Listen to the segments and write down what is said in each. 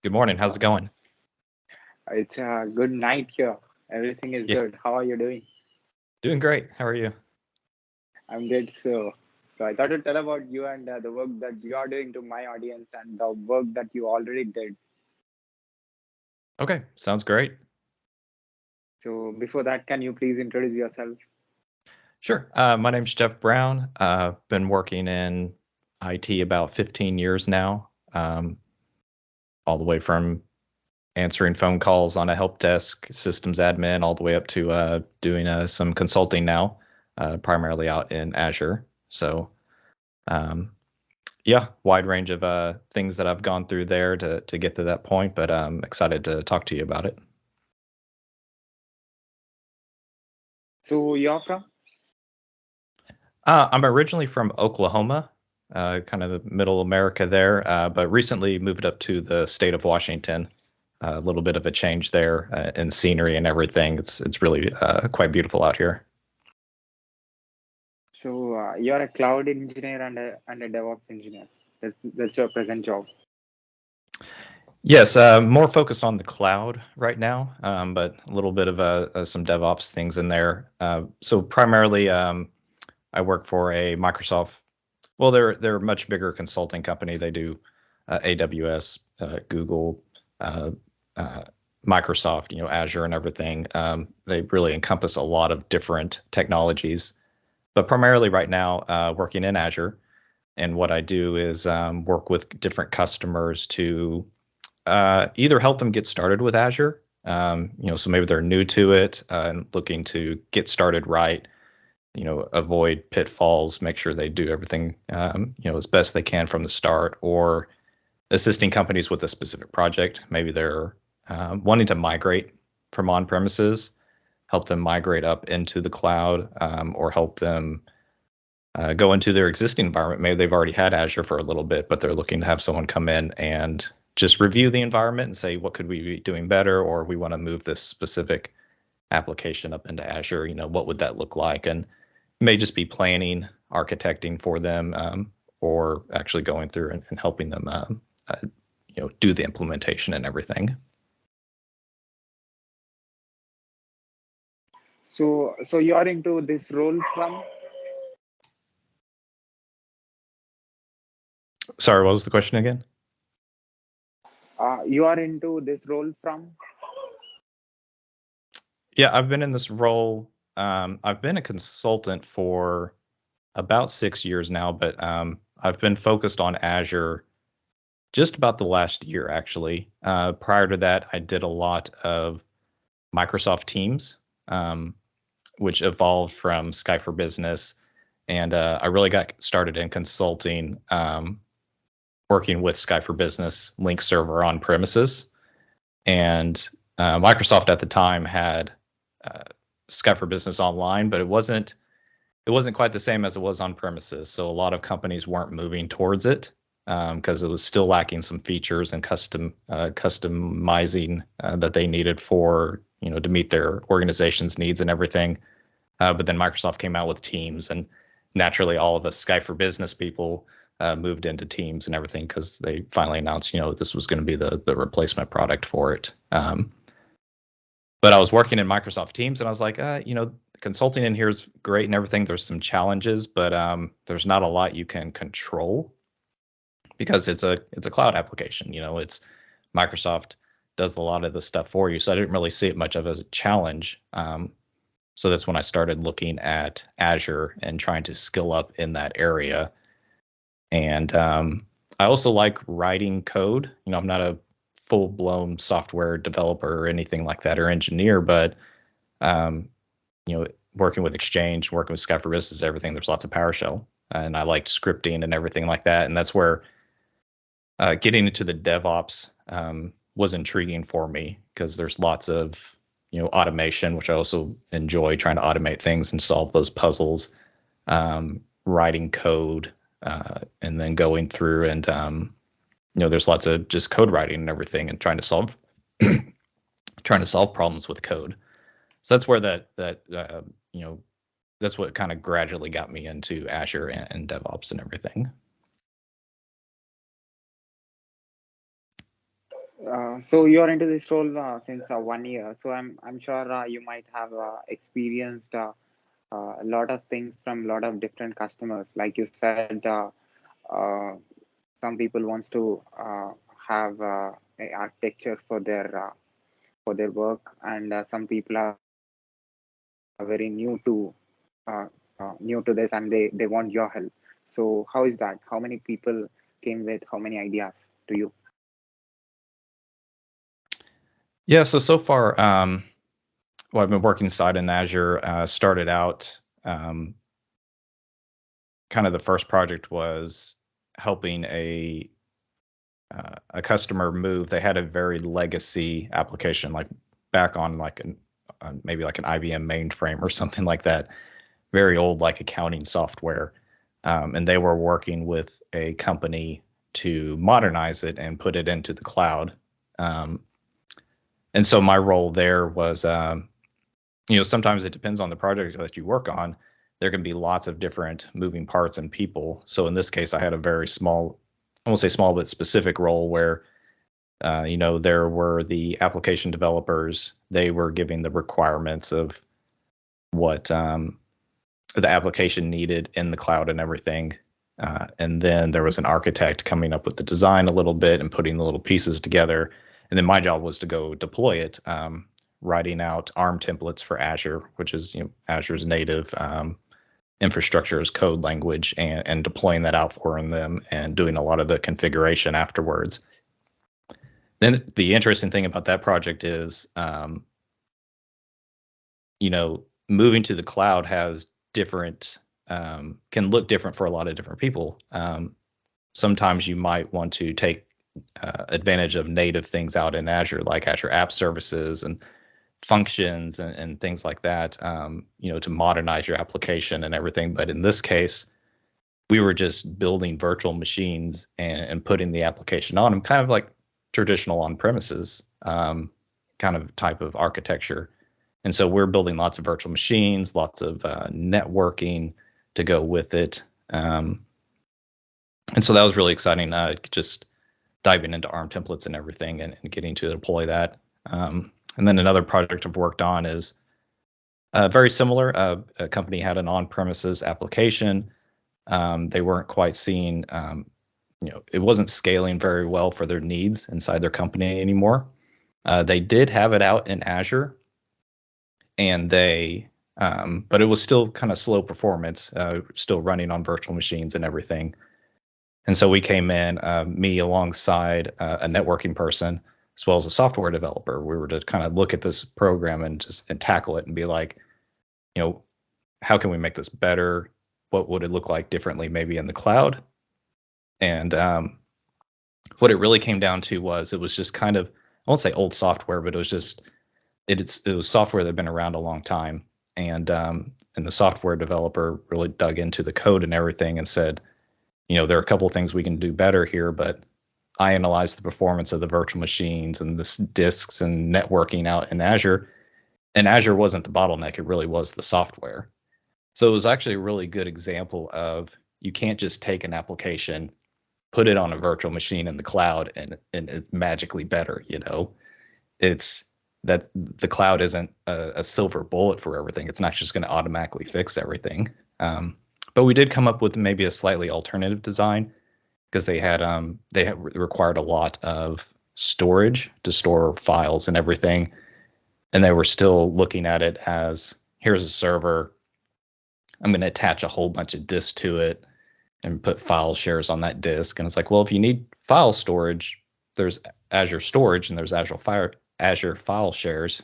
Good morning. How's it going? It's a good night here. Everything is Yeah, good. How are you doing? doing great. How are you? I'm good. So I thought to tell about you and the work that you are doing to my audience and the work that you already did. Okay, sounds great. So before that, can you please introduce yourself? Sure. My name's Jeff Brown. Been working in IT about 15 years now, all the way from answering phone calls on a help desk, systems admin, all the way up to doing some consulting now, primarily out in Azure. So, um, yeah, wide range of things that I've gone through there to get to that point, but I'm excited to talk to you about it. So you're from? I'm originally from Oklahoma, kind of the middle America there, but recently moved up to the state of Washington. A little bit of a change there in scenery and everything. It's really quite beautiful out here. So you're a cloud engineer and a DevOps engineer. That's your present job. Yes, more focused on the cloud right now, but a little bit of some DevOps things in there. So primarily, I work for a Microsoft. Well, they're a much bigger consulting company. They do AWS, Google, uh, uh, Microsoft, Azure and everything. They really encompass a lot of different technologies, but primarily right now, working in Azure. And what I do is work with different customers to either help them get started with Azure. So maybe they're new to it and looking to get started right, avoid pitfalls, make sure they do everything, as best they can from the start, or assisting companies with a specific project. Maybe they're wanting to migrate from on-premises, help them migrate up into the cloud, or help them go into their existing environment. Maybe they've already had Azure for a little bit, but they're looking to have someone come in and just review the environment and say, what could we be doing better? Or we want to move this specific application up into Azure. What would that look like? And may just be planning, architecting for them, or actually going through and helping them, uh, do the implementation and everything. So you're into this role from? Sorry, what was the question again? You are into this role from? Yeah, I've been in this role. I've been a consultant for about 6 years now, but I've been focused on Azure just about the last year, actually. Prior to that, I did a lot of Microsoft Teams, which evolved from Sky for Business. And I really got started in consulting, working with Sky for Business Link Server on premises. And Microsoft at the time had uh, Sky for Business online, but it wasn't quite the same as it was on premises. So a lot of companies weren't moving towards it because it was still lacking some features and customizing that they needed for to meet their organization's needs and everything. But then Microsoft came out with Teams, and naturally, all of us Sky for Business people moved into Teams and everything because they finally announced, this was going to be the replacement product for it. But I was working in Microsoft Teams, and I was like, consulting in here is great and everything. There's some challenges, but there's not a lot you can control because it's a cloud application. It's Microsoft does a lot of the stuff for you, so I didn't really see it much of as a challenge. So that's when I started looking at Azure and trying to skill up in that area. And I also like writing code. I'm not a full blown software developer or anything like that or engineer, but um, working with Exchange, working with Sky for Business, everything, there's lots of PowerShell. And I liked scripting and everything like that. And that's where getting into the DevOps was intriguing for me because there's lots of automation, which I also enjoy trying to automate things and solve those puzzles, writing code, and then going through and there's lots of just code writing and everything and trying to solve problems with code. So that's where that that's what kind of gradually got me into Azure and DevOps and everything. So you're into this role since 1 year. So I'm sure you might have experienced a lot of things from a lot of different customers. Like you said, uh, some people wants to have a architecture for their work, and some people are very uh, new to this, and they want your help. So how is that? How many people came with how many ideas to you? Yeah, so far, well, I've been working side in Azure. Started out, kind of the first project was helping a customer move. They had a very legacy application, like back on like maybe like an IBM mainframe or something like that, very old like accounting software, and they were working with a company to modernize it and put it into the cloud. Um, and so my role there was, sometimes it depends on the project that you work on. There can be lots of different moving parts and people. So in this case, I had a very small, I won't say small, but specific role where, there were the application developers. They were giving the requirements of what the application needed in the cloud and everything. And then there was an architect coming up with the design a little bit and putting the little pieces together. And then my job was to go deploy it, writing out ARM templates for Azure, which is Azure's native infrastructure as code language, and deploying that out for them and doing a lot of the configuration afterwards. Then the interesting thing about that project is, moving to the cloud has different, can look different for a lot of different people. Sometimes you might want to take advantage of native things out in Azure, like Azure App Services and functions and things like that, to modernize your application and everything. But in this case, we were just building virtual machines and putting the application on them, kind of like traditional on-premises kind of type of architecture. And so we're building lots of virtual machines, lots of networking to go with it. And so that was really exciting, just diving into ARM templates and everything and getting to deploy that. And then another project I've worked on is very similar. A company had an on-premises application. They weren't quite seeing, it wasn't scaling very well for their needs inside their company anymore. They did have it out in Azure, and but it was still kind of slow performance, still running on virtual machines and everything. And so we came in, me alongside a networking person, as well as a software developer. We were to kind of look at this program and tackle it and be like, how can we make this better? What would it look like differently, maybe in the cloud? And what it really came down to was, it was just kind of, I won't say old software, but it was just, it was software that had been around a long time. And the software developer really dug into the code and everything and said, there are a couple of things we can do better here, but I analyzed the performance of the virtual machines and the disks and networking out in Azure, and Azure wasn't the bottleneck. It really was the software. So it was actually a really good example of, you can't just take an application, put it on a virtual machine in the cloud, and it's magically better. It's that the cloud isn't a silver bullet for everything. It's not just going to automatically fix everything. But we did come up with maybe a slightly alternative design, because they required a lot of storage to store files and everything. And they were still looking at it as, here's a server, I'm going to attach a whole bunch of disks to it and put file shares on that disk. And it's like, well, if you need file storage, there's Azure Storage and there's Azure File Shares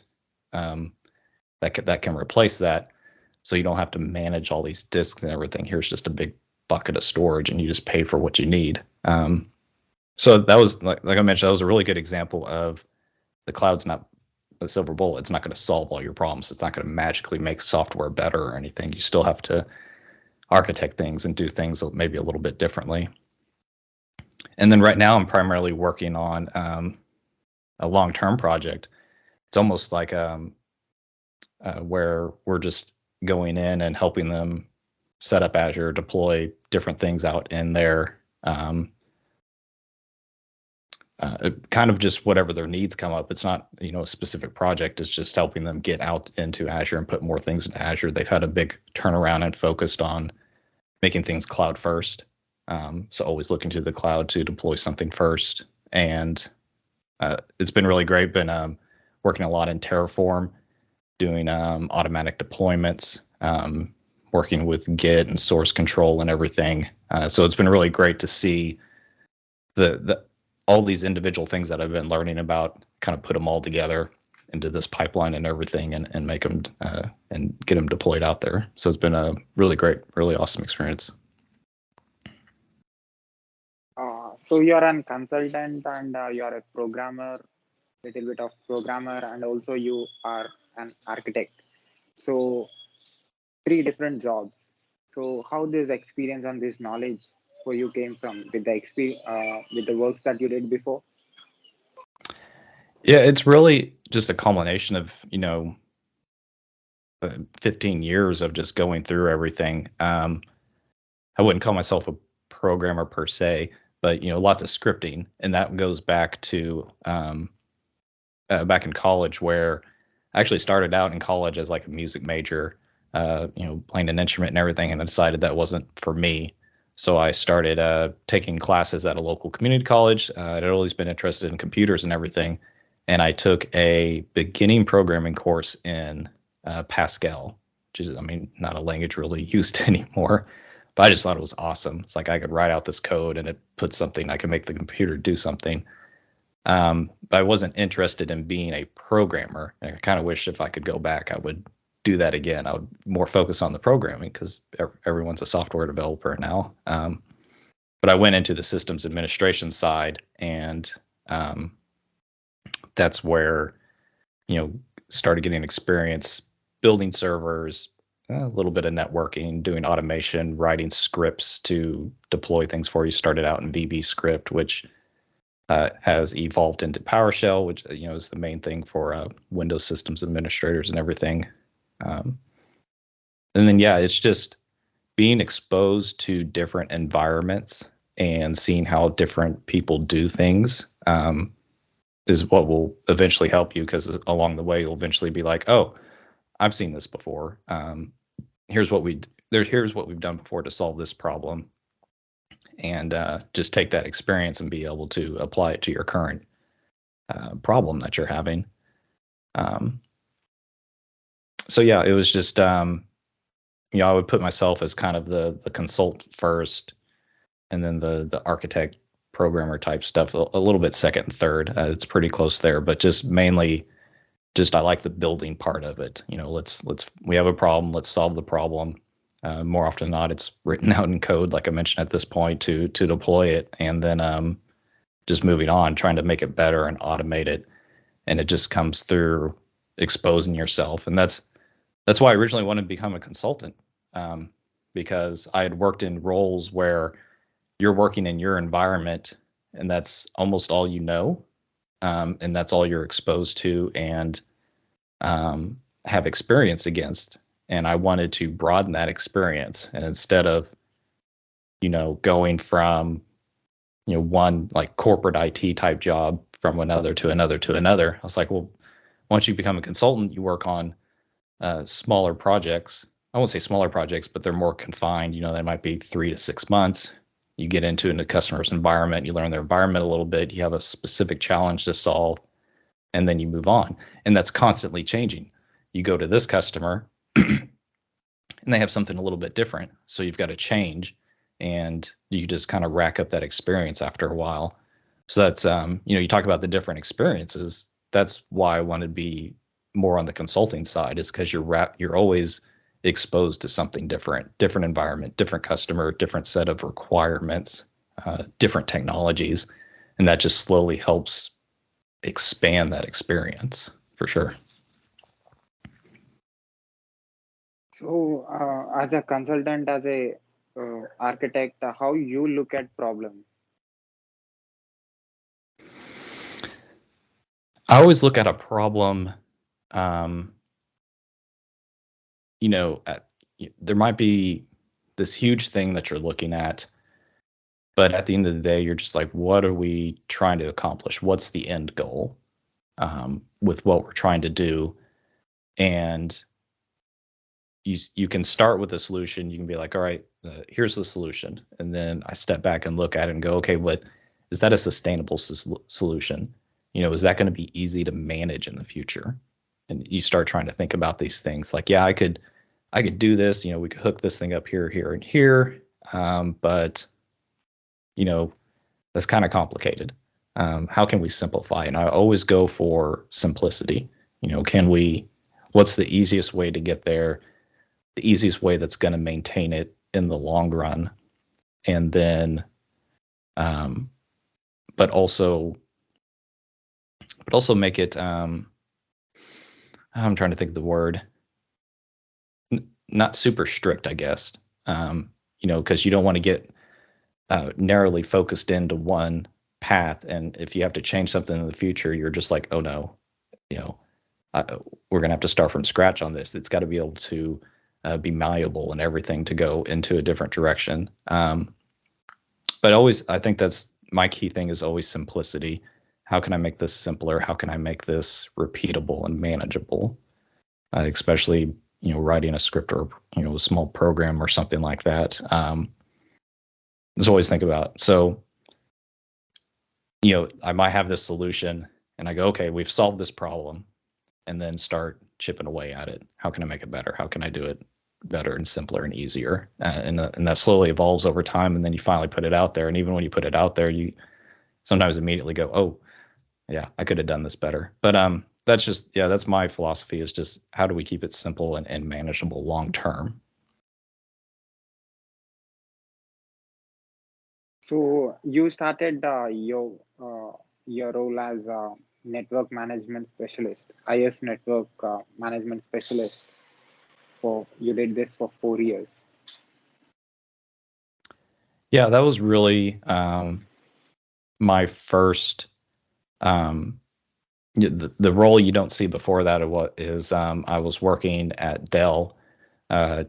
that can replace that. So you don't have to manage all these disks and everything. Here's just a big bucket of storage, and you just pay for what you need. So that was, like I mentioned, that was a really good example of, the cloud's not a silver bullet. It's not going to solve all your problems. It's not going to magically make software better or anything. You still have to architect things and do things maybe a little bit differently. And then right now I'm primarily working on a long-term project. It's almost like where we're just going in and helping them set up Azure, deploy different things out in their kind of just whatever their needs come up. It's not, a specific project. It's just helping them get out into Azure and put more things into Azure. They've had a big turnaround and focused on making things cloud first. So always looking to the cloud to deploy something first. And it's been really great. Been working a lot in Terraform, doing automatic deployments, working with Git and source control and everything. So it's been really great to see the all these individual things that I've been learning about, kind of put them all together into this pipeline and everything, and make them and get them deployed out there. So it's been a really great, really awesome experience. So you're a consultant and you're a programmer, little bit of programmer, and also you are an architect. So 3 different jobs. So how this experience and this knowledge for you came from with the experience with the works that you did before? Yeah, it's really just a culmination of 15 years of just going through everything. I wouldn't call myself a programmer per se, but lots of scripting, and that goes back to back in college, where I actually started out in college as like a music major, playing an instrument and everything, and I decided that wasn't for me. So I started taking classes at a local community college. I'd always been interested in computers and everything, and I took a beginning programming course in Pascal, which is, not a language really used anymore, but I just thought it was awesome. It's like I could write out this code and it puts something, I can make the computer do something. But I wasn't interested in being a programmer. And I kind of wish if I could go back, I would do that again. I would more focus on the programming because everyone's a software developer now. But I went into the systems administration side, and that's where, started getting experience building servers, a little bit of networking, doing automation, writing scripts to deploy things for you. Started out in VB script, which has evolved into PowerShell, which is the main thing for Windows systems administrators and everything. And then it's just being exposed to different environments and seeing how different people do things is what will eventually help you, because along the way you'll eventually be like, oh, I've seen this before. Here's what we've done before to solve this problem, and just take that experience and be able to apply it to your current problem that you're having. So it was just I would put myself as kind of the consultant first, and then the architect programmer type stuff a little bit second and third. It's pretty close there, but just mainly just I like the building part of it. We have a problem, let's solve the problem. More often than not, it's written out in code, like I mentioned at this point, to deploy it, and then just moving on, trying to make it better and automate it. And it just comes through exposing yourself, and that's why I originally wanted to become a consultant, because I had worked in roles where you're working in your environment, and that's almost all you know, and that's all you're exposed to and have experience against. And I wanted to broaden that experience. And instead of, going from, one like corporate IT type job from another to another to another, I was like, well, once you become a consultant, you work on smaller projects. I won't say smaller projects, but they're more confined. They might be 3 to 6 months. You get into a customer's environment, you learn their environment a little bit, you have a specific challenge to solve, and then you move on. And that's constantly changing. You go to this customer, and they have something a little bit different. So you've got to change, and you just kind of rack up that experience after a while. So that's, you talk about the different experiences. That's why I want to be more on the consulting side, is because you're always exposed to something different environment, different customer, different set of requirements, different technologies. And that just slowly helps expand that experience for sure. So as a consultant, as a architect, how you look at problem? I always look at a problem, there might be this huge thing that you're looking at But at the end of the day, you're just like, what are we trying to accomplish? What's the end goal with what we're trying to do? And you can start with a solution. You can be like, all right, here's the solution. And then I step back and look at it and go, okay, what is that a sustainable solution? Is that going to be easy to manage in the future? And you start trying to think about these things like, yeah, I could do this, we could hook this thing up here, here, and here. But that's kind of complicated. How can we simplify? And I always go for simplicity. What's the easiest way to get there? The easiest way that's going to maintain it in the long run. And then, but also make it, I'm trying to think of the word, not super strict, I guess. Because you don't want to get narrowly focused into one path. And if you have to change something in the future, you're just like, oh no, we're going to have to start from scratch on this. It's got to be able to be malleable and everything to go into a different direction. But I think that's my key thing is always simplicity. How can I make this simpler? How can I make this repeatable and manageable? Especially, writing a script or, a small program or something like that. Just always think about. So, I might have this solution and I go, okay, we've solved this problem, and then start chipping away at it. How can I make it better? How can I do it better and simpler and easier? And that slowly evolves over time. And then you finally put it out there. And even when you put it out there, you sometimes immediately go, oh, yeah, I could have done this better. But that's my philosophy, is just how do we keep it simple and manageable long term? So you started your role as a network management specialist, IS network management specialist. You did this for 4 years. Yeah, that was really my first. The role you don't see before that is I was working at Dell,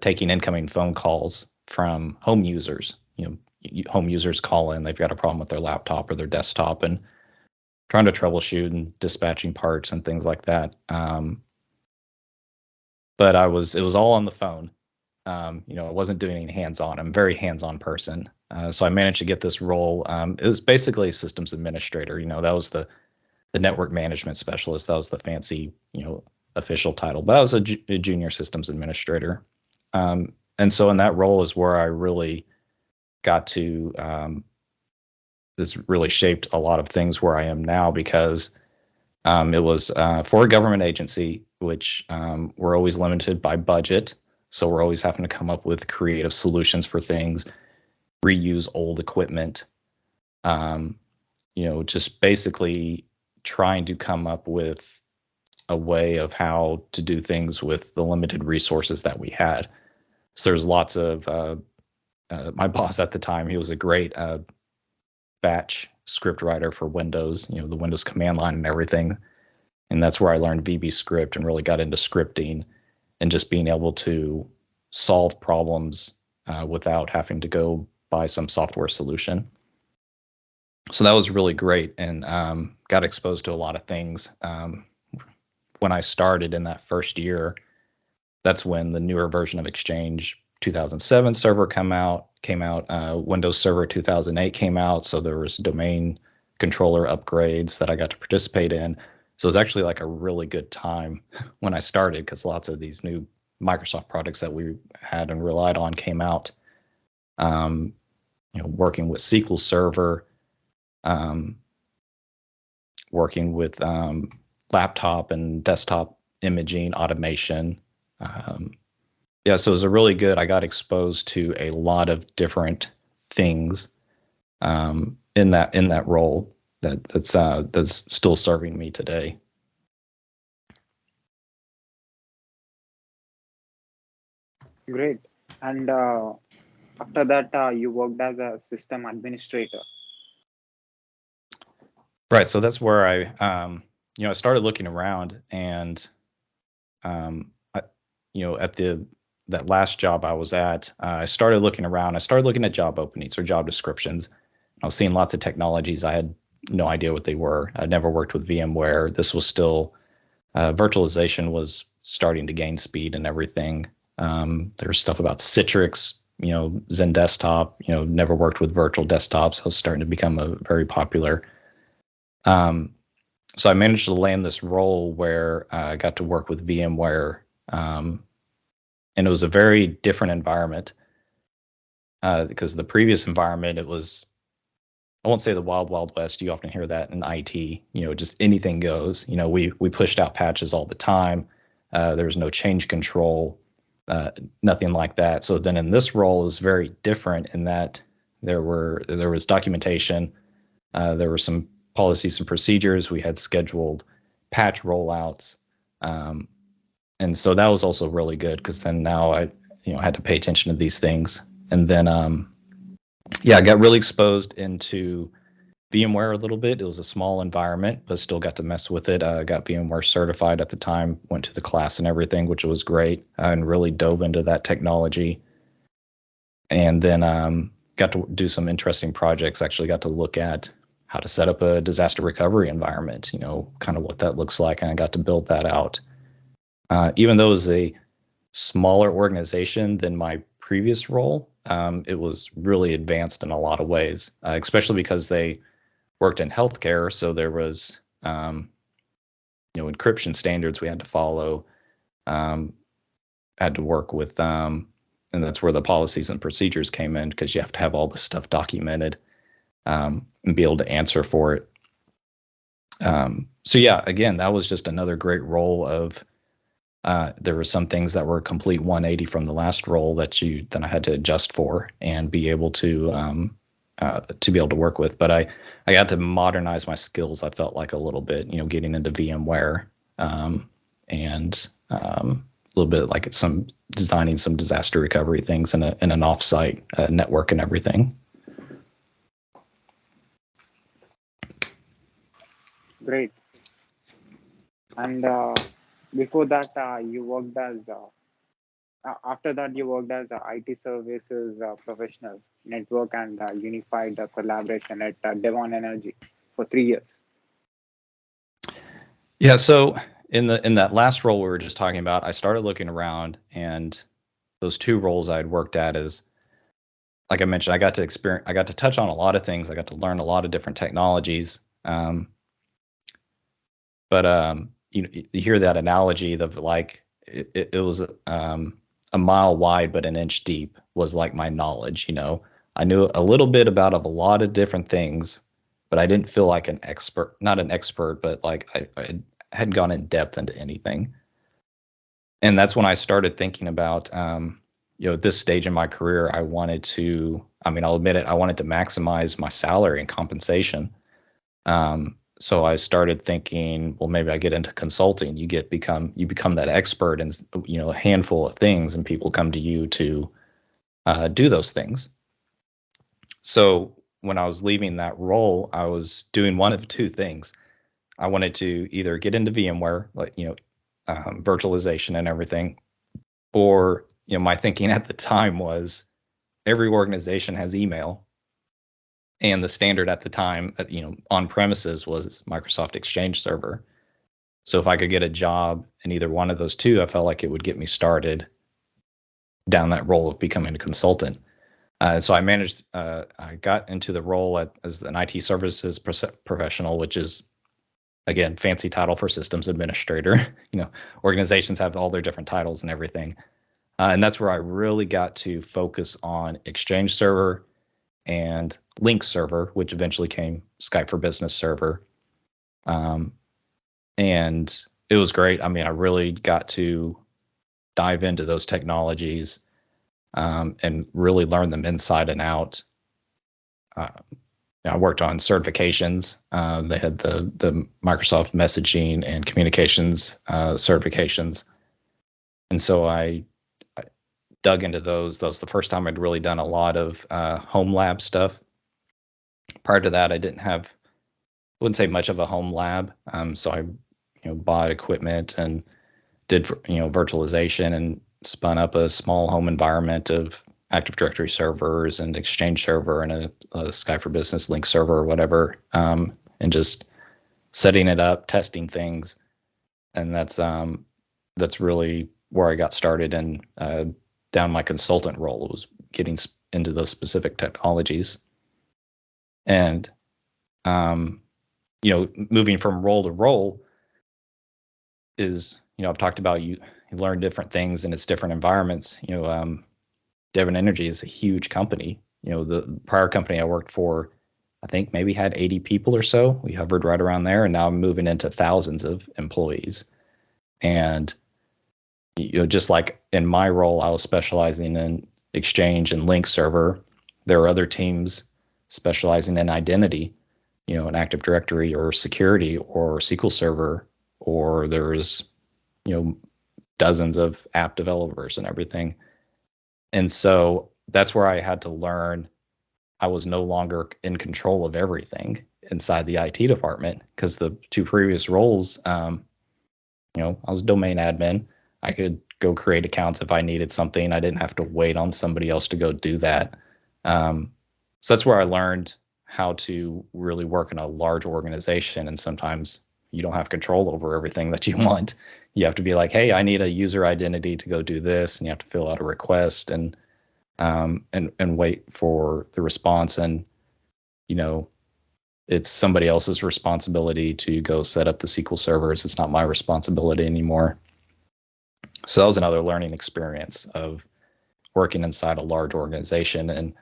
taking incoming phone calls from home users. Home users call in, they've got a problem with their laptop or their desktop, and trying to troubleshoot and dispatching parts and things like that. But it was all on the phone. I wasn't doing any hands-on. I'm a very hands-on person. So I managed to get this role. It was basically a systems administrator. That was the network management specialist. That was the fancy, official title. But I was a junior systems administrator. And so in that role is where I really got to, this really shaped a lot of things where I am now, because it was for a government agency, which we're always limited by budget. So we're always having to come up with creative solutions for things, reuse old equipment, just basically trying to come up with a way of how to do things with the limited resources that we had. So there's lots of, my boss at the time, he was a great batch script writer for Windows, the Windows command line and everything. And that's where I learned VB script and really got into scripting and just being able to solve problems without having to go buy some software solution. So that was really great, and got exposed to a lot of things. When I started in that first year, that's when the newer version of Exchange 2007 server came out. Windows Server 2008 came out, so there was domain controller upgrades that I got to participate in. So it was actually like a really good time when I started, because lots of these new Microsoft products that we had and relied on came out. Working with SQL Server, working with laptop and desktop imaging automation. So it was a really good. I got exposed to a lot of different things in that role that's still serving me today. Great. And after that, you worked as a system administrator. Right. So that's where I started looking around, and at that last job I was at, I started looking around. I started looking at job openings or job descriptions, I was seeing lots of technologies. I had no idea what they were. I'd never worked with VMware. This was still virtualization was starting to gain speed and everything. There was stuff about Citrix, Zen Desktop. Never worked with virtual desktops. So it was starting to become a very popular. So I managed to land this role where I got to work with VMware, and it was a very different environment because the previous environment, it was, I won't say the wild, wild west. You often hear that in IT, just anything goes. We pushed out patches all the time. There was no change control, nothing like that. So then in this role is very different in that there was documentation, there were some policies and procedures. We had scheduled patch rollouts, and so that was also really good because then now I had to pay attention to these things. And then I got really exposed into VMware a little bit. It was a small environment, but still got to mess with it. Got VMware certified at the time, went to the class and everything, which was great, and really dove into that technology. And then got to do some interesting projects. Actually got to look at how to set up a disaster recovery environment, kind of what that looks like. And I got to build that out. Even though it was a smaller organization than my previous role, it was really advanced in a lot of ways, especially because they worked in healthcare. So there was, encryption standards we had to follow, had to work with, and that's where the policies and procedures came in because you have to have all this stuff documented and be able to answer for it. So yeah, again, that was just another great role of, there were some things that were a complete 180 from the last role that then I had to adjust for and be able to be able to work with. But I got to modernize my skills. I felt like a little bit, getting into VMware, and a little bit like designing some disaster recovery things in an offsite network and everything. Great. And before that, you worked as after that you worked as a IT services professional, network and unified collaboration at Devon Energy for 3 years. Yeah. So in that last role we were just talking about, I started looking around, and those two roles I had worked at is, like I mentioned, I got to touch on a lot of things. I got to learn a lot of different technologies. But you hear that analogy of like it was a mile wide but an inch deep was like my knowledge. I knew a little bit about a lot of different things, but I didn't feel like an expert. Not an expert, but like I hadn't gone in depth into anything. And that's when I started thinking about at this stage in my career, I wanted to. I mean, I'll admit it. I wanted to maximize my salary and compensation. So I started thinking, well, maybe I get into consulting. You become that expert in a handful of things, and people come to you to do those things. So when I was leaving that role, I was doing one of two things. I wanted to either get into VMware, like virtualization and everything, or my thinking at the time was every organization has email. And the standard at the time, on premises was Microsoft Exchange Server. So if I could get a job in either one of those two, I felt like it would get me started down that role of becoming a consultant. So I got into the role as an IT services professional, which is, again, fancy title for systems administrator. Organizations have all their different titles and everything. And that's where I really got to focus on Exchange Server and Link Server, which eventually came Skype for Business Server. And it was great. I mean, I really got to dive into those technologies and really learn them inside and out. I worked on certifications. They had the Microsoft messaging and communications certifications. And so I dug into those. That was the first time I'd really done a lot of home lab stuff. Prior to that, I wouldn't say much of a home lab. So I, bought equipment and did, virtualization and spun up a small home environment of Active Directory servers and Exchange server and a Sky for Business link server or whatever, and just setting it up, testing things, and that's really where I got started and down my consultant role. It was getting into those specific technologies, and moving from role to role is, I've talked about you learn different things and it's different environments. Devon Energy is a huge company. The prior company I worked for, I think maybe had 80 people or so. We hovered right around there, and now I'm moving into thousands of employees. And just like in my role, I was specializing in Exchange and Link server. There are other teams specializing in identity, an Active Directory or security or SQL Server, or there's dozens of app developers and everything. And so that's where I had to learn I was no longer in control of everything inside the IT department, because the two previous roles, I was domain admin. I could go create accounts if I needed something. I didn't have to wait on somebody else to go do that. So that's where I learned how to really work in a large organization. And sometimes you don't have control over everything that you want. You have to be like, hey, I need a user identity to go do this, and you have to fill out a request and wait for the response. And it's somebody else's responsibility to go set up the SQL servers. It's not my responsibility anymore. So that was another learning experience of working inside a large organization, and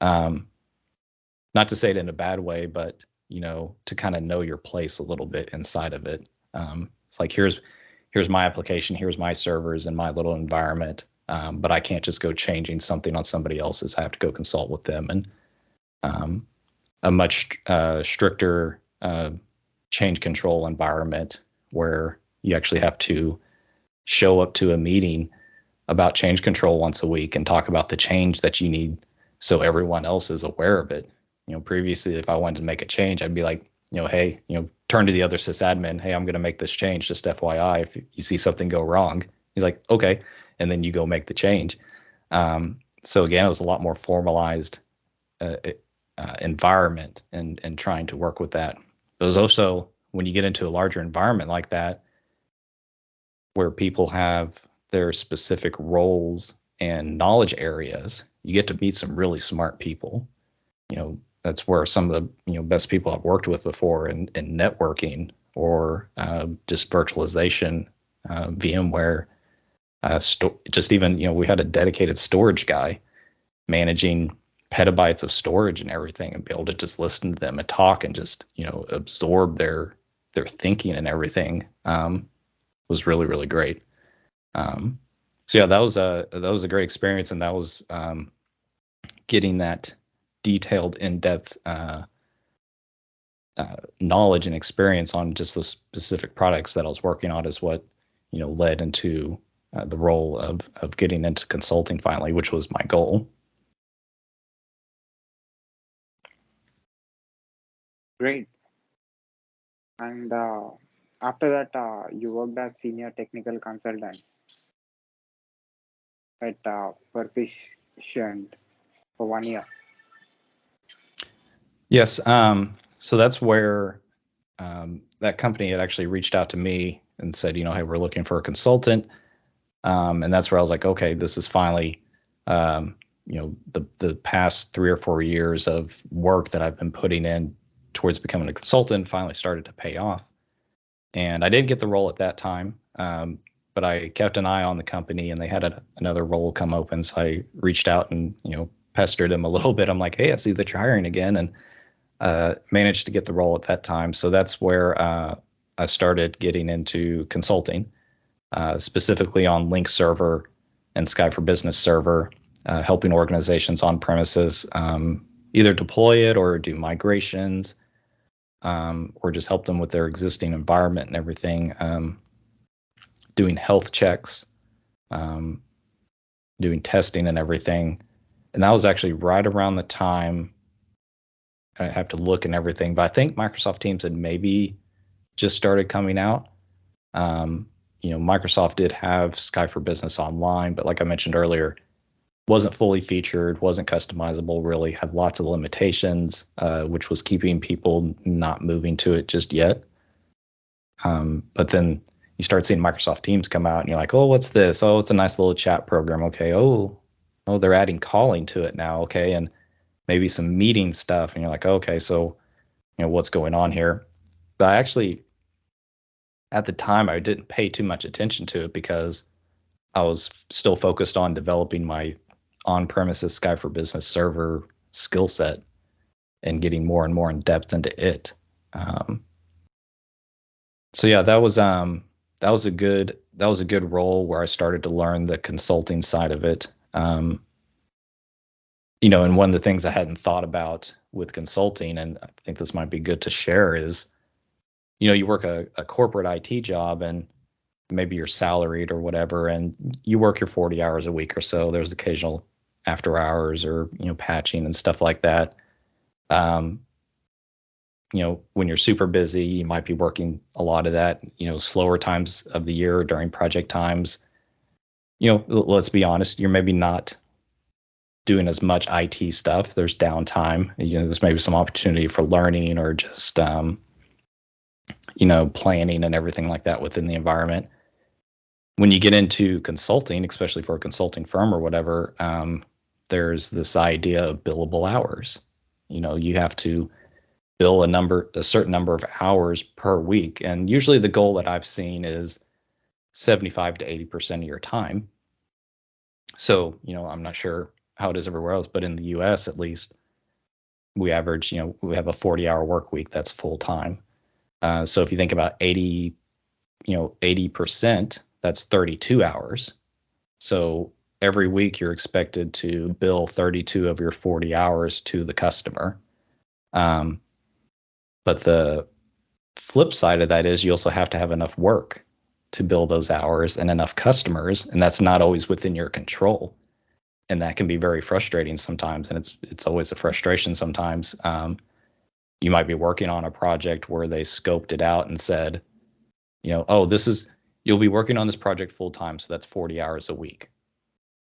not to say it in a bad way, but to kind of know your place a little bit inside of it. It's like, here's my application, here's my servers and my little environment, but I can't just go changing something on somebody else's. I have to go consult with them, and a much stricter change control environment where you actually have to show up to a meeting about change control once a week and talk about the change that you need so everyone else is aware of it. Previously, if I wanted to make a change, I'd be like, hey, turn to the other sysadmin. Hey, I'm going to make this change. Just FYI, if you see something go wrong. He's like, okay. And then you go make the change. So again, it was a lot more formalized environment and trying to work with that. It was also, when you get into a larger environment like that, where people have their specific roles and knowledge areas, you get to meet some really smart people. That's where some of the best people I've worked with before in networking or just virtualization, VMware, just even we had a dedicated storage guy managing petabytes of storage and everything, and be able to just listen to them and talk and just absorb their thinking and everything was really, really great. So yeah, that was a great experience, and that was getting that detailed, in-depth knowledge and experience on just the specific products that I was working on is what led into the role of getting into consulting finally, which was my goal. Great. And after that, you worked as senior technical consultant at Perficient for 1 year. Yes. So that's where that company had actually reached out to me and said, hey, we're looking for a consultant. And that's where I was like, okay, this is finally, the past 3 or 4 years of work that I've been putting in towards becoming a consultant finally started to pay off. And I did get the role at that time, but I kept an eye on the company, and they had another role come open. So I reached out and, pestered them a little bit. I'm like, hey, I see that you're hiring again, and managed to get the role at that time. So that's where I started getting into consulting, specifically on Link server and Sky for Business server, helping organizations on premises either deploy it or do migrations, or just help them with their existing environment and everything, doing health checks, doing testing and everything. And that was actually right around the time, I have to look and everything, but I think Microsoft Teams had maybe just started coming out. Microsoft did have Sky for Business Online, but like I mentioned earlier, wasn't fully featured, wasn't customizable, really had lots of limitations, which was keeping people not moving to it just yet. But then you start seeing Microsoft Teams come out and you're like, oh, what's this? Oh, it's a nice little chat program. Okay. Oh, they're adding calling to it now. Okay. And maybe some meeting stuff. And you're like, okay, so, what's going on here? But I actually, at the time, I didn't pay too much attention to it because I was still focused on developing my on-premises Sky for Business server skill set and getting more and more in depth into it. So yeah, that was a good role where I started to learn the consulting side of it. And one of the things I hadn't thought about with consulting, and I think this might be good to share, is you work a corporate IT job and maybe you're salaried or whatever, and you work your 40 hours a week or so. There's occasional after hours or patching and stuff like that. When you're super busy, you might be working a lot of that, slower times of the year during project times. Let's be honest, you're maybe not doing as much IT stuff. There's downtime. There's maybe some opportunity for learning or just, planning and everything like that within the environment. When you get into consulting, especially for a consulting firm or whatever, there's this idea of billable hours. You have to bill a certain number of hours per week. And usually the goal that I've seen is 75 to 80% of your time. So, I'm not sure how it is everywhere else, but in the US at least, we average, we have a 40-hour work week that's full time. So if you think about 80%, that's 32 hours. So every week you're expected to bill 32 of your 40 hours to the customer. But the flip side of that is you also have to have enough work to bill those hours and enough customers, and that's not always within your control. And that can be very frustrating sometimes, and it's always a frustration sometimes. You might be working on a project where they scoped it out and said, you'll be working on this project full time, so that's 40 hours a week.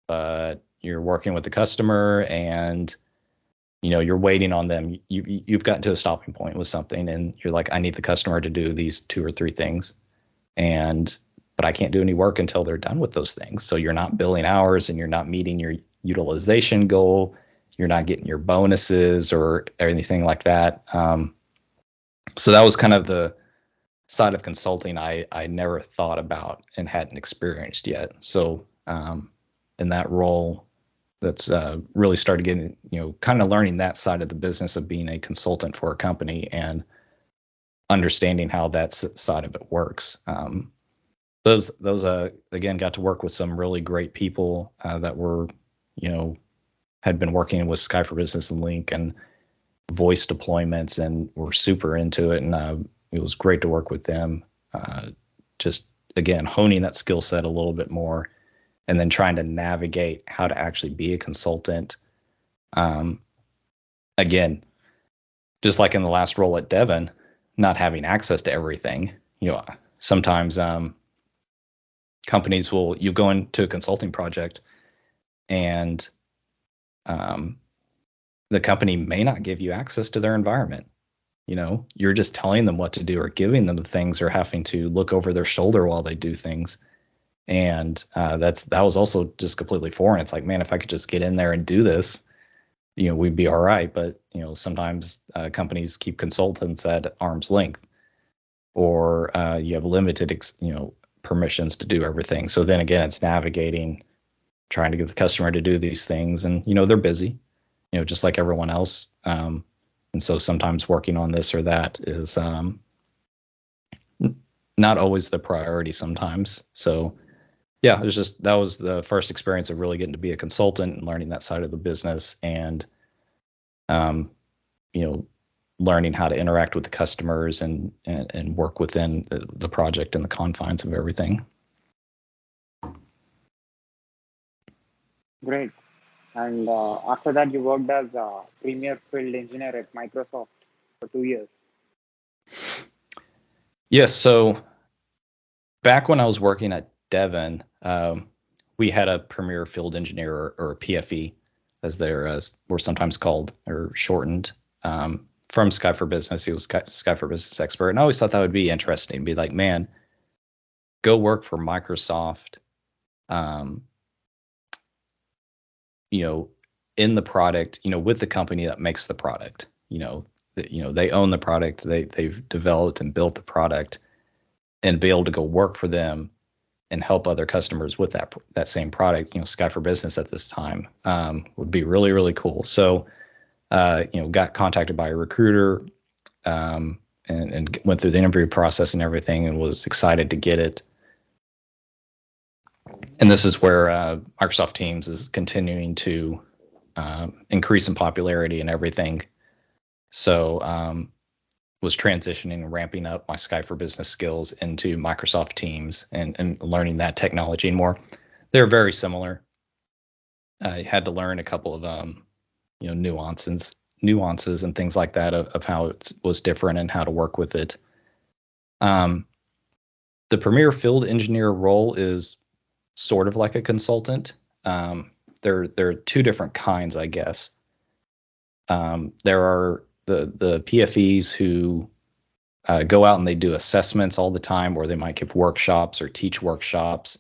But you're working with the customer and you're waiting on them. You've gotten to a stopping point with something and you're like, I need the customer to do these 2 or 3 things. But I can't do any work until they're done with those things. So you're not billing hours and you're not meeting your utilization goal. You're not getting your bonuses or anything like that. So that was kind of the side of consulting I never thought about and hadn't experienced yet. So in that role, that's really started getting, kind of learning that side of the business of being a consultant for a company and understanding how that side of it works. Those again, got to work with some really great people that were, had been working with Sky for Business and Link and voice deployments and were super into it. And it was great to work with them. Just again, honing that skill set a little bit more and then trying to navigate how to actually be a consultant. Again, just like in the last role at Devon, not having access to everything, sometimes companies you go into a consulting project and the company may not give you access to their environment. You're just telling them what to do or giving them the things or having to look over their shoulder while they do things. And that was also just completely foreign. It's like, man, if I could just get in there and do this, we'd be all right. But, sometimes companies keep consultants at arm's length or you have limited, permissions to do everything. So then again, it's navigating, trying to get the customer to do these things. And, they're busy, just like everyone else. And so sometimes working on this or that is not always the priority sometimes. So yeah, that was the first experience of really getting to be a consultant and learning that side of the business and, learning how to interact with the customers and work within the project and the confines of everything. Great. And after that, you worked as a premier field engineer at Microsoft for 2 years. Yes. So back when I was working at Devon, we had a premier field engineer or a PFE, as were sometimes called or shortened, from Sky for Business. He was Sky for Business expert, and I always thought that would be interesting. Be like, man, go work for Microsoft, in the product, with the company that makes the product. They own the product, they've developed and built the product, and be able to go work for them and help other customers with that same product. Sky for Business at this time would be really, really cool. So, got contacted by a recruiter, and went through the interview process and everything, and was excited to get it. And this is where Microsoft Teams is continuing to increase in popularity and everything. So was transitioning and ramping up my Sky for Business skills into Microsoft Teams and learning that technology and more. They're very similar. I had to learn a couple of nuances and things like that of how it was different and how to work with it. The Premier Field Engineer role is sort of like a consultant. There are two different kinds, I guess. There are the PFEs who go out and they do assessments all the time, or they might give workshops or teach workshops,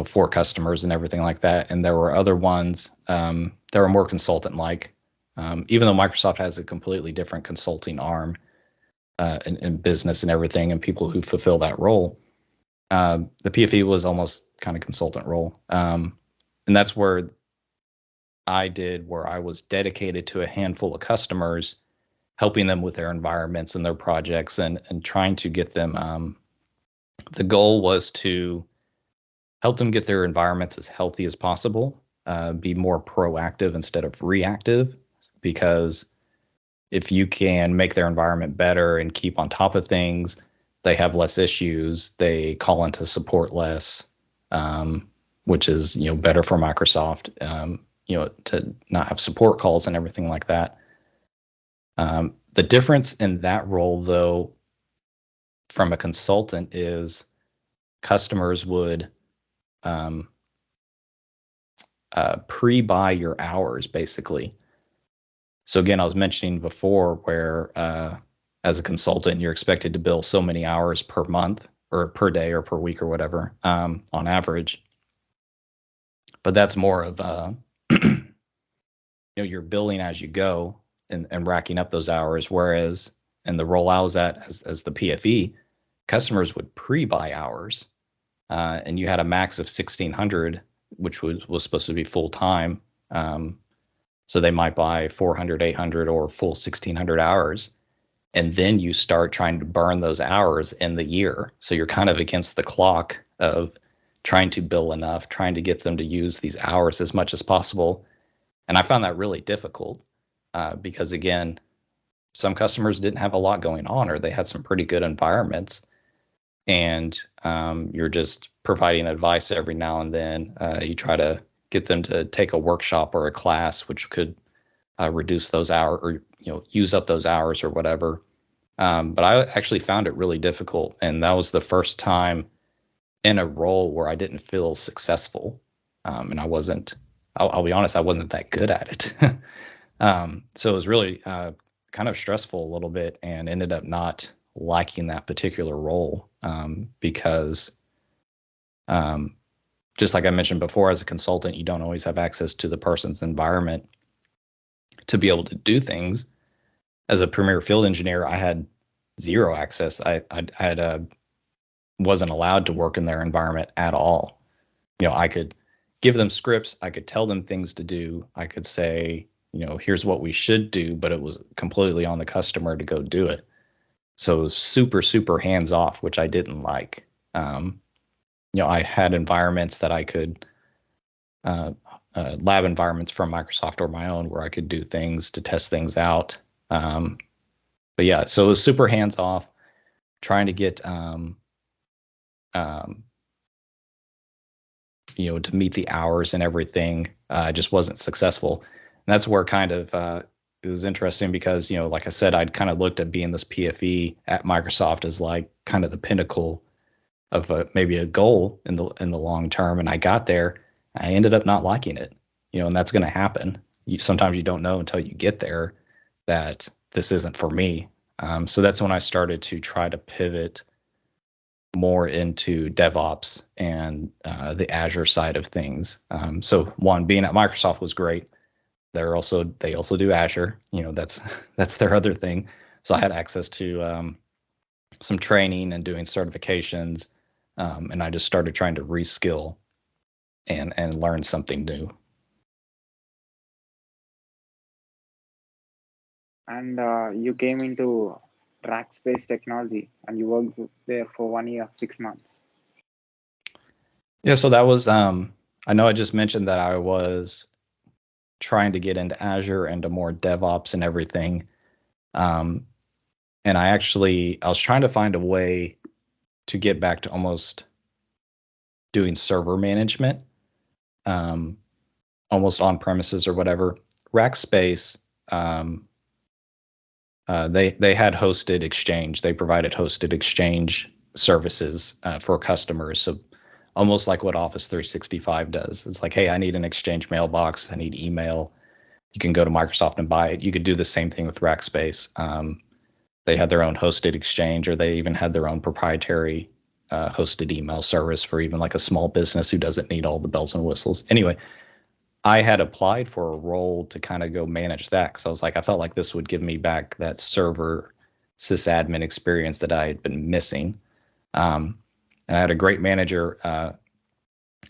for customers and everything like that. And there were other ones that are more consultant-like, even though Microsoft has a completely different consulting arm in business and everything, and people who fulfill that role. The PFE was almost kind of consultant role. And that's where I was dedicated to a handful of customers, helping them with their environments and their projects, and trying to get them. The goal was to help them get their environments as healthy as possible, be more proactive instead of reactive, because if you can make their environment better and keep on top of things, they have less issues, they call into support less, which is better for Microsoft, to not have support calls and everything like that. The difference in that role, though, from a consultant, is customers would pre-buy your hours, basically. So again, I was mentioning before where as a consultant, you're expected to bill so many hours per month or per day or per week or whatever, on average. But that's more of you're billing as you go and racking up those hours. Whereas in the role I was at as the PFE, customers would pre-buy hours, and you had a max of 1,600, which was supposed to be full time. So they might buy 400, 800, or full 1,600 hours. And then you start trying to burn those hours in the year. So you're kind of against the clock of trying to bill enough, trying to get them to use these hours as much as possible. And I found that really difficult because, again, some customers didn't have a lot going on, or they had some pretty good environments. And you're just providing advice every now and then. You try to get them to take a workshop or a class, which could reduce those hours, or use up those hours or whatever. But I actually found it really difficult, and that was the first time in a role where I didn't feel successful, and I wasn't. I'll be honest, I wasn't that good at it. So it was really kind of stressful a little bit, and ended up not liking that particular role because just like I mentioned before, as a consultant, you don't always have access to the person's environment to be able to do things. As a premier field engineer, I had zero access. I wasn't allowed to work in their environment at all. I could give them scripts, I could tell them things to do, I could say, here's what we should do, but it was completely on the customer to go do it. So it was super, super hands off, which I didn't like. I had environments that I could, lab environments from Microsoft or my own, where I could do things to test things out. But yeah, so it was super hands off, trying to get, to meet the hours and everything. Just wasn't successful. And that's where kind of, it was interesting because, like I said, I'd kind of looked at being this PFE at Microsoft as like kind of the pinnacle maybe a goal in the long term, and I got there. I ended up not liking it, and that's going to happen. Sometimes you don't know until you get there that this isn't for me. So that's when I started to try to pivot more into DevOps and the Azure side of things. So one, being at Microsoft was great. They also do Azure. That's their other thing. So I had access to some training and doing certifications, and I just started trying to reskill and learn something new. And you came into Rackspace Technology, and you worked there for 1 year, 6 months. Yeah, so that was I know I just mentioned that I was trying to get into Azure and to more DevOps and everything. And I was trying to find a way to get back to almost doing server management, almost on premises or whatever. Rackspace, they had hosted Exchange. They provided hosted Exchange services for customers. So almost like what Office 365 does. It's like, hey, I need an Exchange mailbox. I need email. You can go to Microsoft and buy it. You could do the same thing with Rackspace. They had their own hosted Exchange, or they even had their own proprietary hosted email service for even like a small business who doesn't need all the bells and whistles. Anyway, I had applied for a role to kind of go manage that because I felt like this would give me back that server sysadmin experience that I had been missing. And I had a great manager.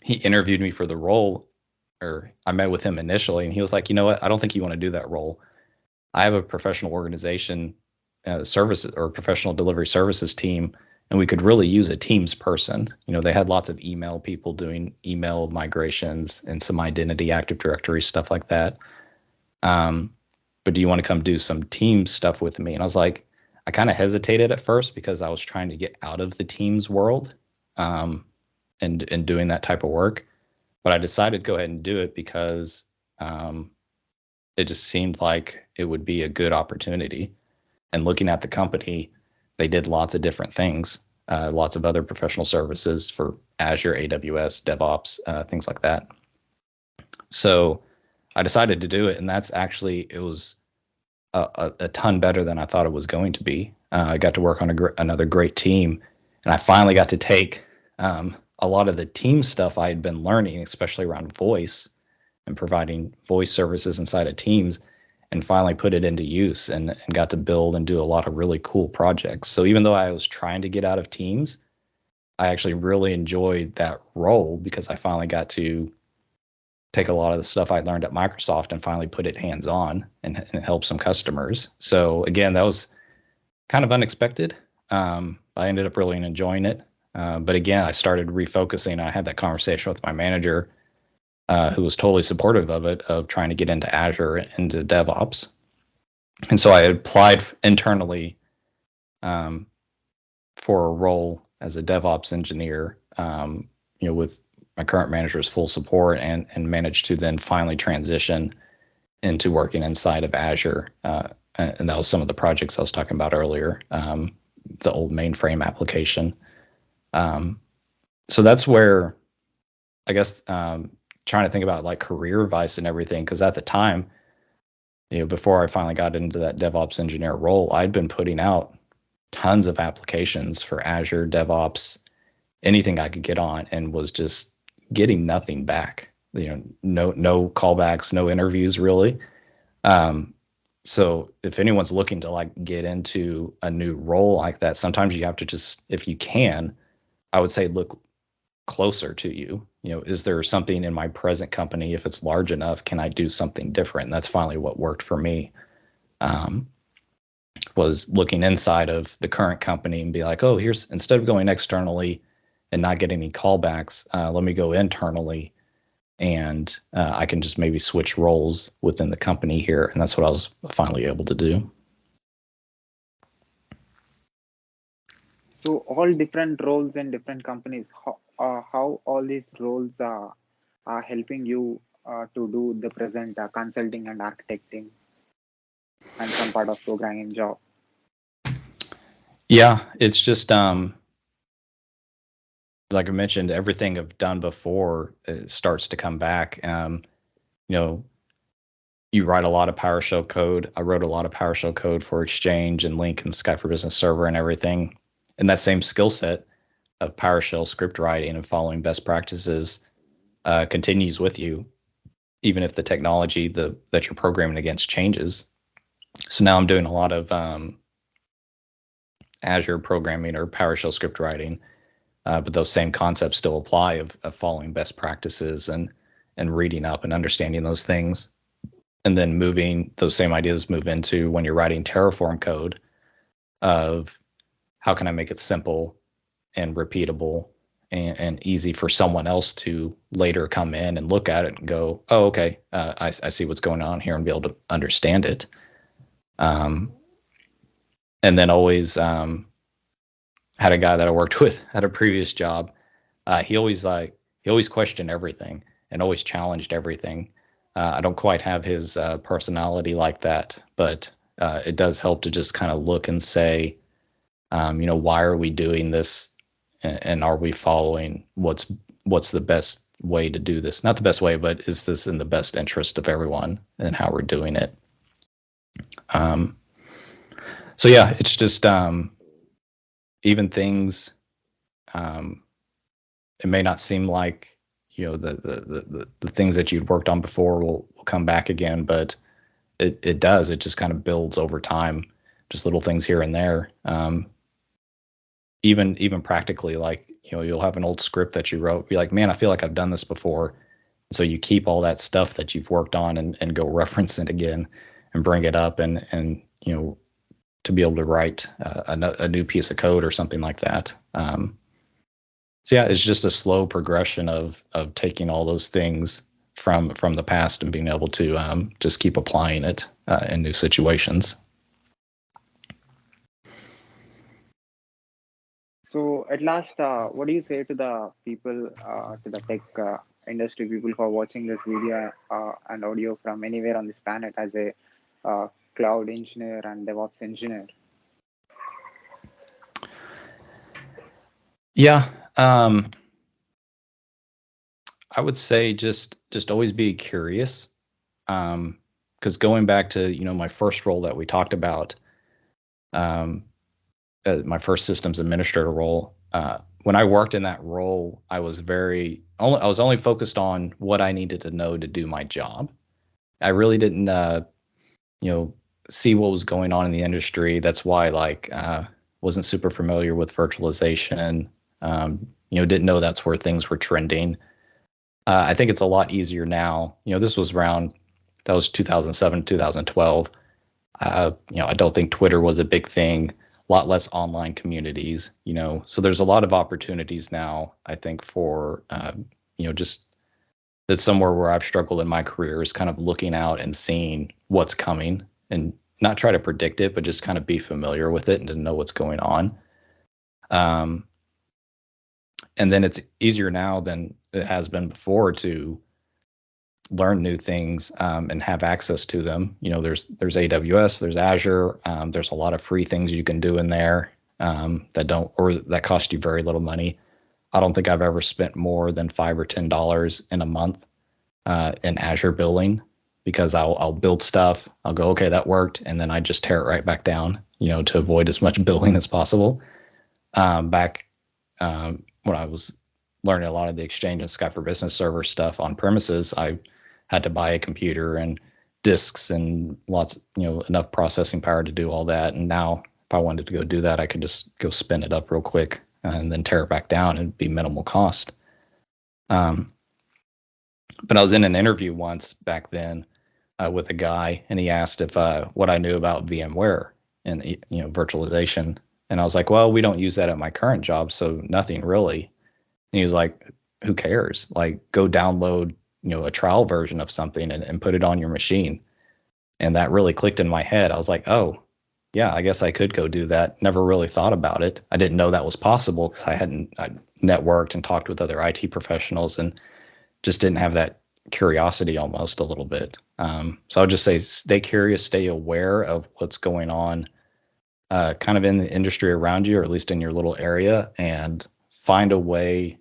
He interviewed me for the role, or I met with him initially, and he was like, you know what? I don't think you want to do that role. I have a professional organization services or professional delivery services team, and we could really use a Teams person. They had lots of email people doing email migrations and some identity Active Directory stuff like that. But do you want to come do some Teams stuff with me? And I was like, I kind of hesitated at first because I was trying to get out of the Teams world and doing that type of work. But I decided to go ahead and do it because it just seemed like it would be a good opportunity. And looking at the company, they did lots of different things, lots of other professional services for Azure, AWS, DevOps, things like that. So I decided to do it, and it was a ton better than I thought it was going to be. I got to work on another great team, and I finally got to take a lot of the team stuff I had been learning, especially around voice and providing voice services inside of Teams, and finally put it into use and got to build and do a lot of really cool projects. So even though I was trying to get out of Teams, I actually really enjoyed that role because I finally got to take a lot of the stuff I learned at Microsoft and finally put it hands-on and help some customers. So again, that was kind of unexpected. I ended up really enjoying it. But again, I started refocusing. I had that conversation with my manager, who was totally supportive of it, of trying to get into Azure, into DevOps. And so I applied internally for a role as a DevOps engineer, with my current manager's full support, and managed to then finally transition into working inside of Azure. And that was some of the projects I was talking about earlier, the old mainframe application. So that's where I guess trying to think about like career advice and everything, because at the time, before I finally got into that DevOps engineer role, I'd been putting out tons of applications for Azure, DevOps, anything I could get on, and was just getting nothing back. No callbacks, no interviews really. So if anyone's looking to like get into a new role like that, sometimes you have to just, if you can, I would say look closer to you. Is there something in my present company, if it's large enough, can I do something different? And that's finally what worked for me. Was looking inside of the current company and be like, oh, instead of going externally and not getting any callbacks, let me go internally, and I can just maybe switch roles within the company here. And that's what I was finally able to do. So all different roles in different companies, how all these roles are helping you to do the present consulting and architecting and some part of programming job? Yeah, it's just like I mentioned, everything I've done before starts to come back. You know, you write a lot of PowerShell code. I wrote a lot of PowerShell code for Exchange and Link and Sky for Business Server and everything. And that same skill set of PowerShell script writing and following best practices continues with you, even if the technology that you're programming against changes. So now I'm doing a lot of Azure programming or PowerShell script writing, but those same concepts still apply of following best practices and reading up and understanding those things. And then moving those same ideas move into when you're writing Terraform code of how can I make it simple and repeatable and easy for someone else to later come in and look at it and go, oh, okay, I see what's going on here and be able to understand it. And then always had a guy that I worked with at a previous job. He always questioned everything and always challenged everything. I don't quite have his personality like that, but it does help to just kind of look and say, why are we doing this, and are we following what's the best way to do this? Not the best way, but is this in the best interest of everyone and how we're doing it? So yeah, it's just even things. It may not seem like the things that you'd worked on before will come back again, but it does. It just kind of builds over time, just little things here and there. Even practically, like you'll have an old script that you wrote, be like, man, I feel like I've done this before. So you keep all that stuff that you've worked on and go reference it again and bring it up and to be able to write a new piece of code or something like that. So yeah, it's just a slow progression of taking all those things from the past and being able to just keep applying it in new situations. So at last, what do you say to the people, to the tech industry people who are watching this video and audio from anywhere on this planet as a cloud engineer and DevOps engineer? Yeah, I would say just always be curious, because going back to my first role that we talked about, my first systems administrator role. When I worked in that role, I was only focused on what I needed to know to do my job. I really didn't, see what was going on in the industry. That's why, wasn't super familiar with virtualization. Didn't know that's where things were trending. I think it's a lot easier now. This was that was 2007, 2012. I don't think Twitter was a big thing. A lot less online communities, so there's a lot of opportunities now, I think, for just that's somewhere where I've struggled in my career is kind of looking out and seeing what's coming and not try to predict it, but just kind of be familiar with it and to know what's going on. And then it's easier now than it has been before to learn new things and have access to them. There's AWS, there's Azure, there's a lot of free things you can do in there that cost you very little money. I don't think I've ever spent more than $5 or $10 in a month in Azure billing, because I'll build stuff, I'll go, okay, that worked, and then I just tear it right back down, to avoid as much billing as possible. Back when I was learning a lot of the Exchange and Sky for Business Server stuff on premises, I had to buy a computer and disks and lots, enough processing power to do all that. And now if I wanted to go do that, I could just go spin it up real quick and then tear it back down. It'd be minimal cost. But I was in an interview once back then with a guy, and he asked if what I knew about VMware and virtualization. And I was like, well, we don't use that at my current job, so nothing really. And he was like, who cares? Like, go download a trial version of something and put it on your machine. And that really clicked in my head. I was like, oh, yeah, I guess I could go do that. Never really thought about it. I didn't know that was possible because I networked and talked with other IT professionals and just didn't have that curiosity almost a little bit. So I would just say stay curious, stay aware of what's going on kind of in the industry around you, or at least in your little area, and find a way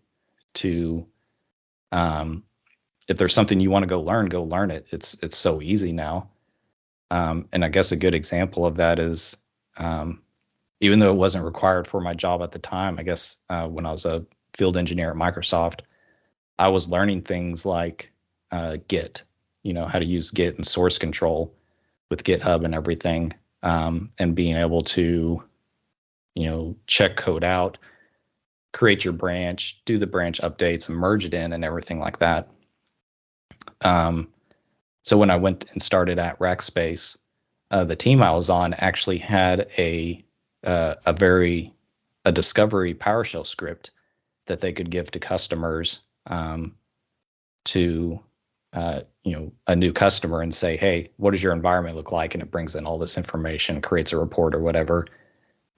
to, if there's something you want to go learn it. It's so easy now. And I guess a good example of that is, even though it wasn't required for my job at the time, I guess when I was a field engineer at Microsoft, I was learning things like Git, how to use Git and source control with GitHub and everything, and being able to, check code out, create your branch, do the branch updates, and merge it in and everything like that. So when I went and started at Rackspace, the team I was on actually had a discovery PowerShell script that they could give to customers, to a new customer and say, hey, what does your environment look like? And it brings in all this information, creates a report or whatever.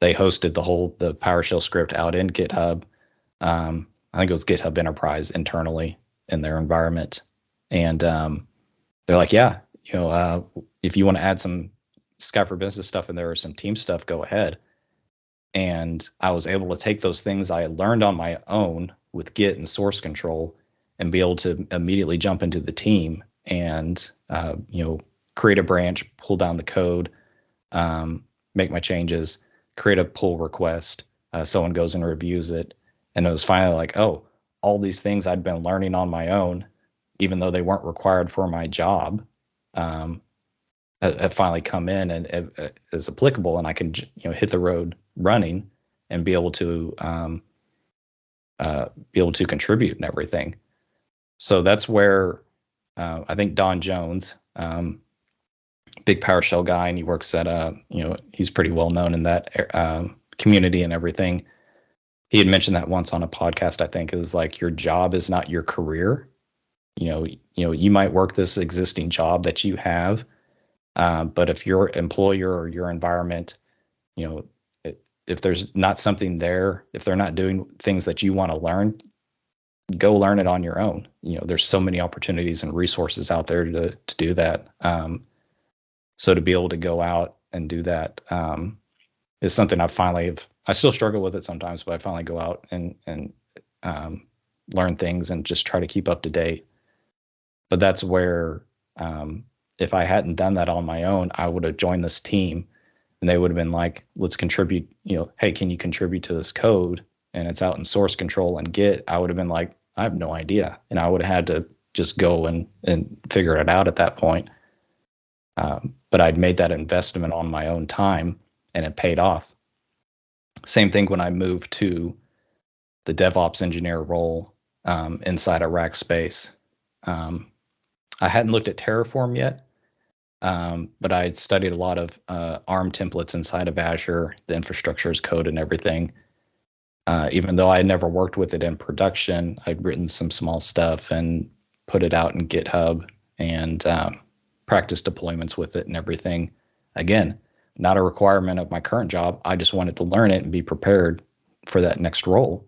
They hosted the PowerShell script out in GitHub. I think it was GitHub Enterprise internally in their environment. And they're like, yeah, if you want to add some Sky for Business stuff in there or some team stuff, go ahead. And I was able to take those things I had learned on my own with Git and source control and be able to immediately jump into the team and, create a branch, pull down the code, make my changes, create a pull request. Someone goes and reviews it. And it was finally like, oh, all these things I'd been learning on my own, even though they weren't required for my job, have finally come in and is applicable, and I can hit the road running and be able to contribute and everything. So that's where I think Don Jones, big PowerShell guy, and he works at he's pretty well known in that community and everything. He had mentioned that once on a podcast. I think it was like, your job is not your career. You might work this existing job that you have, but if your employer or your environment, if there's not something there, if they're not doing things that you want to learn, go learn it on your own. There's so many opportunities and resources out there to do that. So to be able to go out and do that is something I still struggle with it sometimes, but I finally go out and learn things and just try to keep up to date. But that's where, if I hadn't done that on my own, I would have joined this team and they would have been like, let's contribute, hey, can you contribute to this code? And it's out in source control and Git. I would have been like, I have no idea. And I would have had to just go and figure it out at that point. But I'd made that investment on my own time and it paid off. Same thing when I moved to the DevOps engineer role inside of Rackspace. I hadn't looked at Terraform yet, but I had studied a lot of ARM templates inside of Azure, the infrastructure as code and everything. Even though I had never worked with it in production, I'd written some small stuff and put it out in GitHub and practiced deployments with it and everything. Again, not a requirement of my current job. I just wanted to learn it and be prepared for that next role.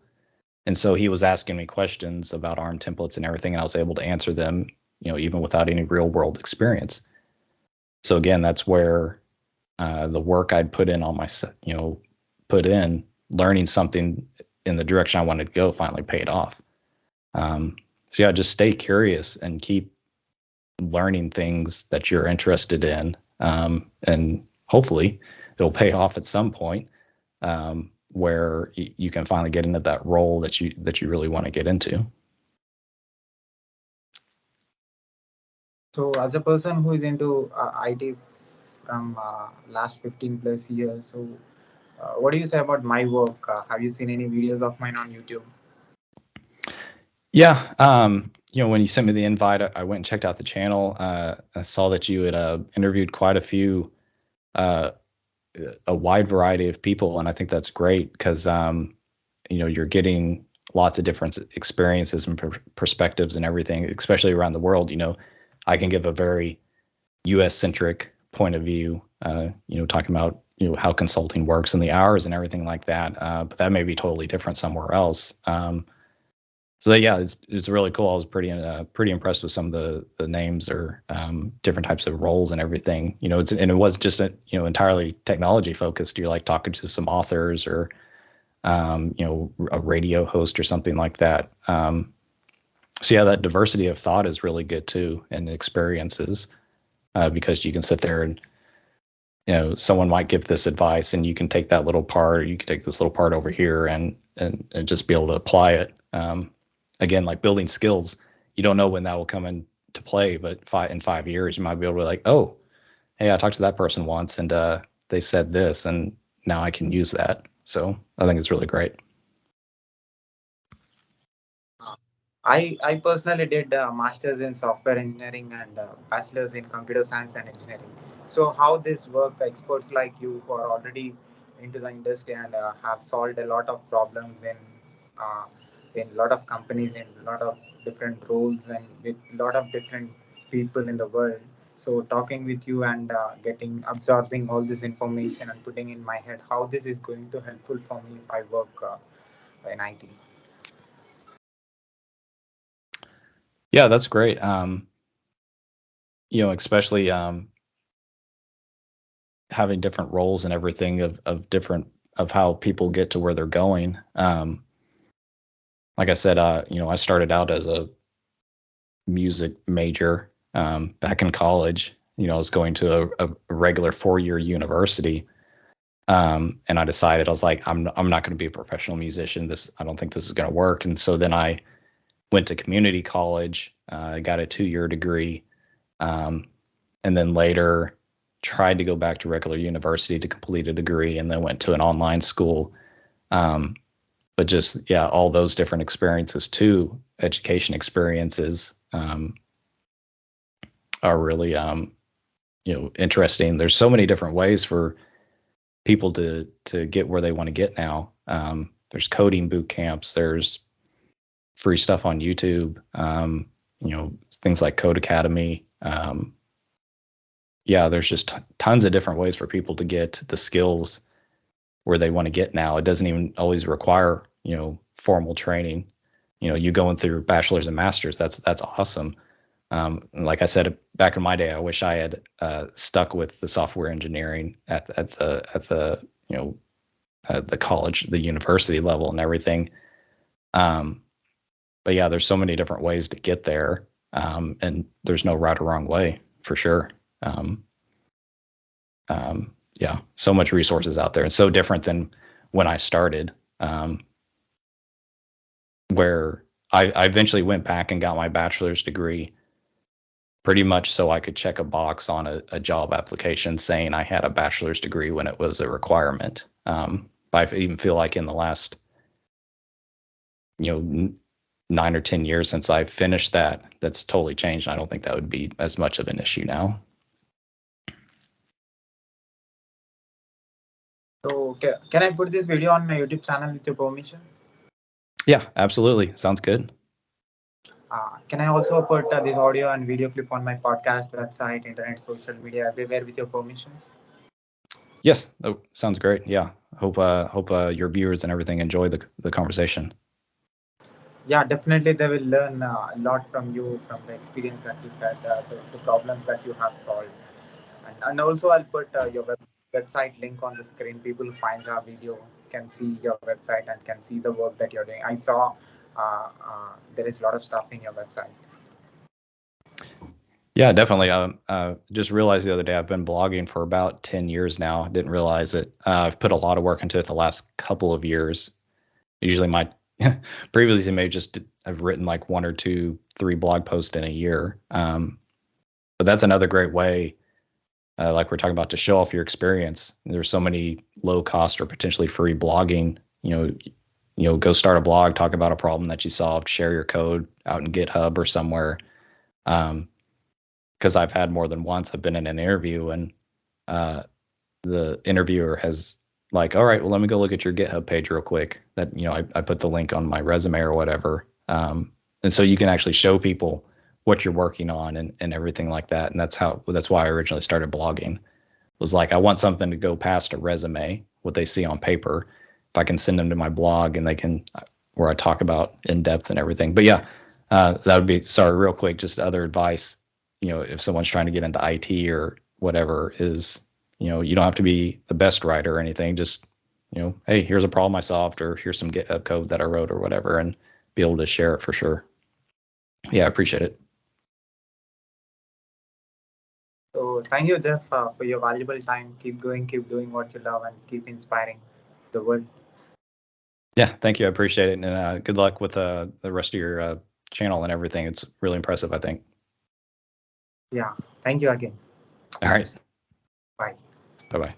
And so he was asking me questions about ARM templates and everything, and I was able to answer them, even without any real world experience. So again, that's where the work I'd put in learning something in the direction I wanted to go finally paid off. So yeah, just stay curious and keep learning things that you're interested in, and hopefully it'll pay off at some point, where you can finally get into that role that you really want to get into. So as a person who is into IT from last 15 plus years, so what do you say about my work? Have you seen any videos of mine on YouTube? Yeah, when you sent me the invite, I went and checked out the channel. I saw that you had interviewed quite a wide variety of people, and I think that's great because you're getting lots of different experiences and perspectives and everything, especially around the world. I can give a very U.S. centric point of view, talking about how consulting works and the hours and everything like that. But that may be totally different somewhere else. So yeah, it's really cool. I was pretty impressed with some of the names or different types of roles and everything. It was just entirely technology focused. You're like talking to some authors or a radio host or something like that. So yeah, that diversity of thought is really good too, and experiences, because you can sit there and, someone might give this advice and you can take that little part, or you can take this little part over here and just be able to apply it. Again, like building skills, you don't know when that will come into play, but in 5 years, you might be able to be like, oh, hey, I talked to that person once and they said this, and now I can use that. So I think it's really great. I personally did masters in software engineering and bachelor's in computer science and engineering. So how this work, experts like you who are already into the industry and have solved a lot of problems uh, in a lot of companies in a lot of different roles and with a lot of different people in the world. So talking with you and absorbing all this information and putting in my head how this is going to helpful for me if I work in IT. Yeah, that's great. Especially having different roles and everything of how people get to where they're going. Like I said, I started out as a music major back in college. I was going to a regular 4-year university, and I decided, I was like, I'm not going to be a professional musician. I don't think this is going to work. And so then I went to community college, got a 2-year degree, and then later tried to go back to regular university to complete a degree, and then went to an online school. But just, yeah, all those different experiences too, education experiences, are really, interesting. There's so many different ways for people to get where they want to get now. There's coding boot camps. There's free stuff on YouTube. Things like Code Academy. Yeah, there's just tons of different ways for people to get the skills where they want to get now. It doesn't even always require, formal training. You going through bachelor's and master's, that's awesome. Like I said back in my day, I wish I had stuck with the software engineering at the college, the university level and everything. But yeah, there's so many different ways to get there, and there's no right or wrong way for sure. Yeah, so much resources out there. It's so different than when I started, where I eventually went back and got my bachelor's degree pretty much so I could check a box on a job application saying I had a bachelor's degree when it was a requirement. But I even feel like in the last, 9 or 10 years since I finished that's totally changed. I don't think that would be as much of an issue now. So can I put this video on my YouTube channel with your permission? Yeah, absolutely. Sounds good. Can I also put this audio and video clip on my podcast, website, internet, social media, everywhere with your permission? Yes, oh, sounds great. Yeah, hope your viewers and everything enjoy the conversation. Yeah, definitely they will learn a lot from you, from the experience that you said, the problems that you have solved. And also I'll put your website link on the screen. People who find our video can see your website and can see the work that you're doing. I saw there is a lot of stuff in your website. Yeah, definitely. Just realized the other day I've been blogging for about 10 years now. Didn't realize it. I've put a lot of work into it the last couple of years. Usually my previously may just have written like 1 or 2, 3 blog posts in a year. But that's another great way, like we're talking about, to show off your experience. There's so many low cost or potentially free blogging. Go start a blog, talk about a problem that you solved, share your code out in GitHub or somewhere. Because I've had more than once, I've been in an interview and the interviewer has like, all right, well, let me go look at your GitHub page real quick. That, I put the link on my resume or whatever. And so you can actually show people what you're working on and everything like that. And that's why I originally started blogging. Was like, I want something to go past a resume, what they see on paper. If I can send them to my blog and they can, where I talk about in depth and everything. But yeah, that would be, sorry, real quick, just other advice. If someone's trying to get into IT or whatever, is, you don't have to be the best writer or anything. Just hey, here's a problem I solved, or here's some GitHub code that I wrote or whatever, and be able to share it for sure. Yeah, I appreciate it. So thank you, Jeff, for your valuable time. Keep going, keep doing what you love, and keep inspiring the world. Yeah, thank you. I appreciate it. And good luck with the rest of your channel and everything. It's really impressive, I think. Yeah, thank you again. All right. Bye. Bye-bye.